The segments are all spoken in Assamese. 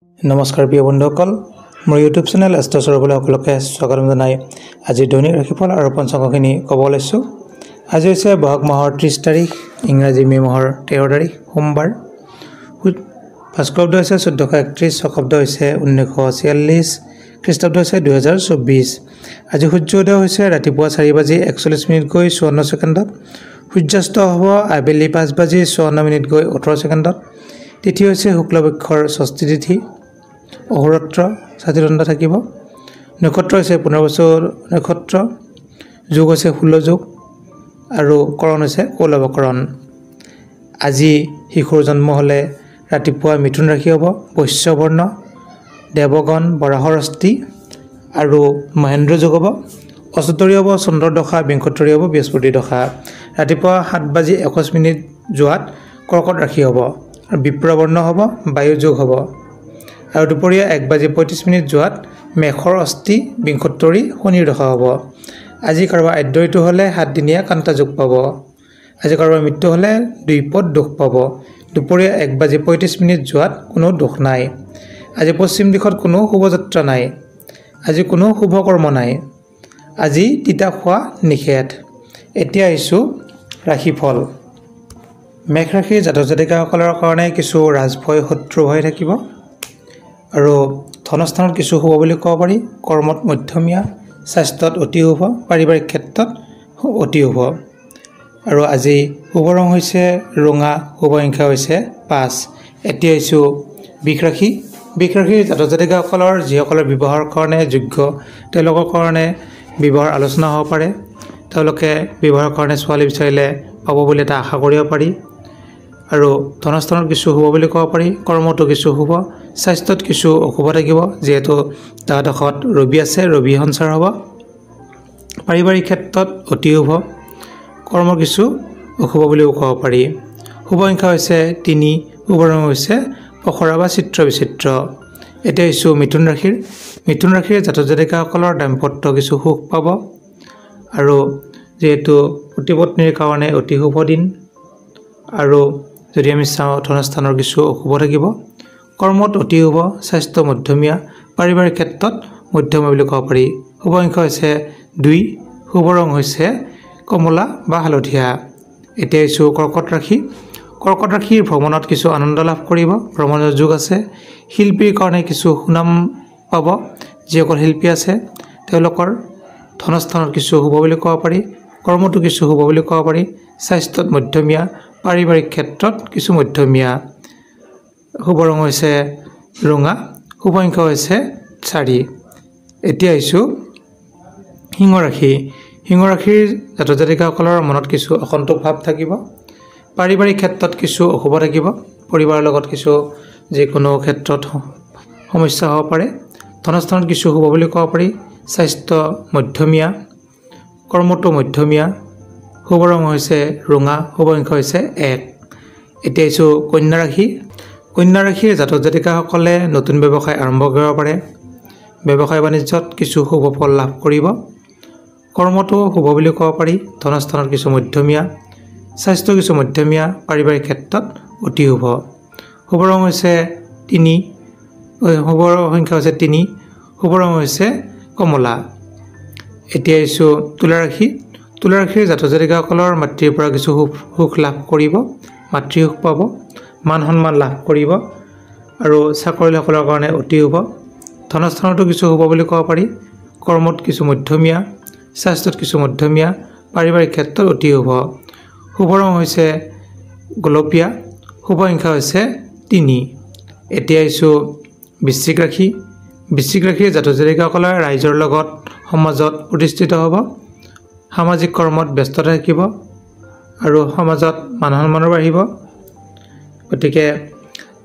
নমস্কাৰ প্ৰিয় বন্ধুসকল, মোৰ ইউটিউব চেনেল এষ্ট্ৰ সৰবলৈ সকলোকে স্বাগতম জনাই আজি দৈনিক ৰাশিফল আৰু পঞ্চাংগখিনি ক'ব লৈছোঁ। আজি হৈছে বহাগ মাহৰ 30 তাৰিখ, ইংৰাজী মে' মাহৰ 13 তাৰিখ সোমবাৰ। ভাস্কৰাব্দ হৈছে 1431, শকাব্দ হৈছে 1946, খ্ৰীষ্টাব্দ হৈছে 2024। আজি সূৰ্যোদয় হৈছে ৰাতিপুৱা 4:41:54 সূৰ্যাস্ত হ'ব আবেলি 5:54:18। তিথি হৈছে শুক্লপক্ষৰ ষষ্ঠী তিথি। অহোৰাত্ৰ ষাঠিদণ্ড থাকিব। নক্ষত্ৰ হৈছে পুনৰ্বসু নক্ষত্ৰ। যোগ হৈছে 16 যোগ আৰু কৰণ হৈছে কৌলৱকৰণ। আজি শিশুৰ জন্ম হ'লে ৰাতিপুৱা মিথুন ৰাশি হ'ব, বৈশ্য বৰ্ণ, দেৱগণ, বৰাহৰষ্টি আৰু মহেন্দ্ৰ যোগ হ'ব। অষ্টতৰী হ'ব চন্দ্ৰৰ দশা, বিংশোত্তৰী হ'ব বৃহস্পতিৰ দশা। ৰাতিপুৱা 7:21 যোৱাত কৰ্কট ৰাশি হ'ব আৰু বিপ্ৰবৰ্ণ হ'ব, বায়ু যোগ হ'ব। আৰু দুপৰীয়া 1:35 যোৱাত মেঘৰ অষ্টি, বিংশোত্তৰী, শনিৰ দশা হ'ব। আজি কাৰোবাৰ আদ্য ঋতু হ'লে 7 দিনীয়া কান্তা যোগ পাব। আজি কাৰোবাৰ মৃত্যু হ'লে 2 পদ দোষ পাব। দুপৰীয়া 1:35 যোৱাত কোনো দোষ নাই। আজি পশ্চিম দিশত কোনো শুভযাত্ৰা নাই। আজি কোনো শুভ কৰ্ম নাই। আজি তিতা খোৱা নিষেধ। এতিয়া আহিছোঁ ৰাশিফল। মেঘ ৰাশিৰ জাতক জাতিকাসকলৰ কাৰণে কিছু ৰাজভয়, শত্ৰু ভয় থাকিব আৰু ধনস্থানত কিছু শুভ বুলি ক'ব পাৰি। কৰ্মত মধ্যমীয়া, স্বাস্থ্যত অতি শুভ, পাৰিবাৰিক ক্ষেত্ৰত অতি শুভ। আৰু আজি শুভ ৰং হৈছে ৰঙা, শুভ সংখ্যা হৈছে 5। এতিয়া আহিছোঁ বৃষ ৰাশি। বৃষ ৰাশিৰ জাতক জাতিকাসকলৰ যিসকলৰ বিবাহৰ কাৰণে যোগ্য, তেওঁলোকৰ কাৰণে বিবাহৰ আলোচনা হ'ব পাৰে। তেওঁলোকে বিবাহৰ কাৰণে ছোৱালী বিচাৰিলে পাব বুলি এটা আশা কৰিব পাৰি। আৰু ধনস্থানত কিছু শুভ বুলি ক'ব পাৰি। কৰ্মতো কিছু শুভ, স্বাস্থ্যত কিছু অশুভ থাকিব, যিহেতু দ্বাদশত ৰবি আছে, ৰবি সঞ্চাৰ হ'ব। পাৰিবাৰিক ক্ষেত্ৰত অতি শুভ, কৰ্ম কিছু অশুভ বুলিও ক'ব পাৰি। শুভ সংখ্যা হৈছে 3, শুভ ৰং হৈছে পখৰা বা চিত্ৰ বিচিত্ৰ। এতিয়া আহিছোঁ মিথুন ৰাশিৰ। মিথুন ৰাশিৰ জাতক জাতিকাসকলৰ দাম্পত্য কিছু সুখ পাব আৰু যিহেতু পতিপত্নীৰ কাৰণে অতি শুভ দিন। আৰু যদি আমি চাওঁ ধনস্থানৰ কিছু অশুভ থাকিব। কৰ্মত অতি শুভ, স্বাস্থ্য মধ্যমীয়া, পাৰিবাৰিক ক্ষেত্ৰত মধ্যমীয়া বুলি ক'ব পাৰি। শুভ সংখ্যা হৈছে 2, শুভ ৰং হৈছে কমলা বা হালধীয়া। এতিয়া আহিছোঁ কৰ্কট ৰাশি। কৰ্কট ৰাশিৰ ভ্ৰমণত কিছু আনন্দ লাভ কৰিব, ভ্ৰমণৰ যোগ আছে। শিল্পীৰ কাৰণে কিছু সুনাম পাব। যিসকল শিল্পী আছে তেওঁলোকৰ ধনস্থানত কিছু শুভ বুলি ক'ব পাৰি। কৰ্মতো কিছু শুভ বুলি ক'ব পাৰি। স্বাস্থ্যত মধ্যমীয়া, পাৰিবাৰিক ক্ষেত্ৰত কিছু মধ্যমীয়া। শুভ ৰং হৈছে ৰঙা, শুভ সংখ্যা হৈছে 4। এতিয়া আহিছোঁ সিংহ ৰাশি। সিংহ ৰাশিৰ জাতক জাতিকাসকলৰ মনত কিছু অসন্তোষ ভাৱ থাকিব। পাৰিবাৰিক ক্ষেত্ৰত কিছু অশুভ থাকিব। পৰিবাৰৰ লগত কিছু যিকোনো ক্ষেত্ৰত সমস্যা হ'ব পাৰে। ধনস্থানত কিছু শুভ বুলি ক'ব পাৰি। স্বাস্থ্য মধ্যমীয়া, কৰ্মটো মধ্যমীয়া। শুভ ৰং হৈছে ৰঙা, শুভ সংখ্যা হৈছে 1। এতিয়া আহিছোঁ কন্যা ৰাশি। কন্যা ৰাশিৰ জাতক জাতিকাসকলে নতুন ব্যৱসায় আৰম্ভ কৰিব পাৰে। ব্যৱসায় বাণিজ্যত কিছু শুভ ফল লাভ কৰিব। কৰ্মটো শুভ বুলি ক'ব পাৰি। ধনস্থানত কিছু মধ্যমীয়া, স্বাস্থ্য কিছু মধ্যমীয়া, পাৰিবাৰিক ক্ষেত্ৰত অতি শুভ। শুভ ৰং হৈছে 3, শুভ সংখ্যা হৈছে 3, শুভ ৰং হৈছে কমলা। এতিয়া আহিছোঁ তুলা ৰাশি। তুলা ৰাশিৰ জাতক জাতিকাসকলৰ মাতৃৰ পৰা কিছু সুখ লাভ কৰিব, মাতৃসুখ পাব, মান সন্মান লাভ কৰিব আৰু চাকৰিয়ালসকলৰ কাৰণে অতি শুভ। ধনস্থানতো কিছু শুভ বুলি ক'ব পাৰি। কৰ্মত কিছু মধ্যমীয়া, স্বাস্থ্যত কিছু মধ্যমীয়া, পাৰিবাৰিক ক্ষেত্ৰত অতি শুভ। শুভ ৰং হৈছে গোলপীয়া, শুভ সংখ্যা হৈছে 3। এতিয়া আহিছোঁ বৃশ্চিক ৰাশি। বৃশ্চিক ৰাশিৰ জাতক জাতিকাসকলে ৰাইজৰ লগত সমাজত প্ৰতিষ্ঠিত হ'ব। সামাজিক কৰ্মত ব্যস্ততা থাকিব আৰু সমাজত মান সন্মানো বাঢ়িব। গতিকে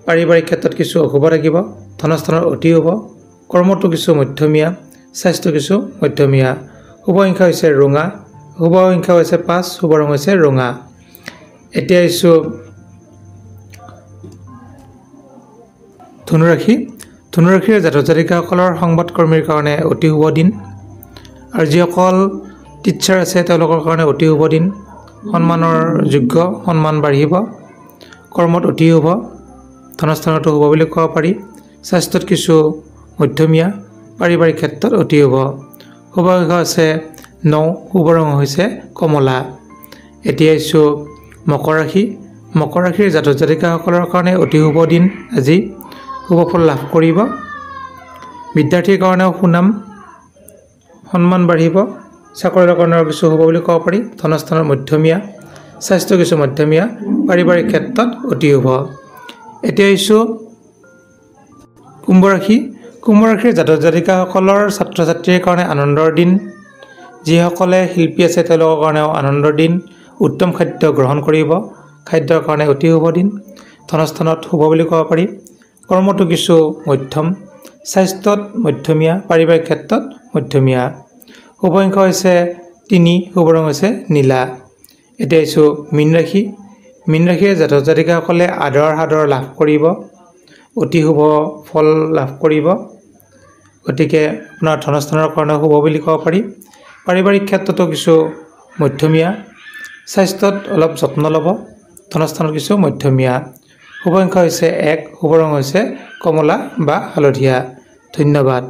পাৰিবাৰিক ক্ষেত্ৰত কিছু অশুভ থাকিব। ধনস্থানত অতি শুভ, কৰ্মটো কিছু মধ্যমীয়া, স্বাস্থ্য কিছু মধ্যমীয়া। শুভ সংখ্যা হৈছে ৰঙা, শুভ সংখ্যা হৈছে 5, শুভ ৰং হৈছে ৰঙা। এতিয়া আহিছোঁ ধনুৰাশি। ধনুৰাশিৰ জাতক জাতিকাসকলৰ সংবাদকৰ্মীৰ কাৰণে অতি শুভ দিন আৰু যিসকল টিচাৰ আছে তেওঁলোকৰ কাৰণে অতি শুভ দিন। সন্মানৰ যোগ্য, সন্মান বাঢ়িব। কৰ্মত অতি শুভ, ধনস্থানতো শুভ বুলি ক'ব পাৰি। স্বাস্থ্যত কিছু মধ্যমীয়া পাৰিবাৰিক ক্ষেত্ৰত অতি শুভ শুভ সংখ্যা আছে 9 শুভ ৰং হৈছে কমলা এতিয়া আহিছোঁ মকৰ ৰাশি মকৰ ৰাশিৰ জাতক জাতিকাসকলৰ কাৰণে অতি শুভ দিন আজি শুভ ফল লাভ কৰিব বিদ্যাৰ্থীৰ কাৰণেও সুনাম সন্মান বাঢ়িব চাকৰিৰ কাৰণেও কিছু হ'ব বুলি ক'ব পাৰি ধনস্থানৰ মধ্যমীয়া স্বাস্থ্য কিছু মধ্যমীয়া পাৰিবাৰিক ক্ষেত্ৰত অতি শুভ এতিয়া আহিছোঁ কুম্ভ ৰাশি কুম্ভ ৰাশিৰ জাতক জাতিকাসকলৰ ছাত্ৰ ছাত্ৰীৰ কাৰণে আনন্দৰ দিন যিসকলে শিল্পী আছে তেওঁলোকৰ কাৰণেও আনন্দৰ দিন উত্তম খাদ্য গ্ৰহণ কৰিব খাদ্যৰ কাৰণে অতি শুভ দিন ধনস্থানত শুভ বুলি ক'ব পাৰি কৰ্মটো কিছু মধ্যম স্বাস্থ্যত মধ্যমীয়া পাৰিবাৰিক ক্ষেত্ৰত মধ্যমীয়া শুভ সংখ্যা হৈছে 3 শুভ ৰং হৈছে নীলা এতিয়া আহিছোঁ মীন ৰাশিৰ জাতক জাতিকাসকলে আদৰ সাদৰ লাভ কৰিব অতি শুভ ফল লাভ কৰিব গতিকে আপোনাৰ ধনস্থানৰ কাৰণে শুভ বুলি ক'ব পাৰি পাৰিবাৰিক ক্ষেত্ৰতো কিছু মধ্যমীয়া স্বাস্থ্যত অলপ যত্ন ল'ব ধনস্থানৰ কিছু মধ্যমীয়া শুভ সংখ্যা হৈছে 1 শুভ ৰং হৈছে কমলা বা হালধীয়া ধন্যবাদ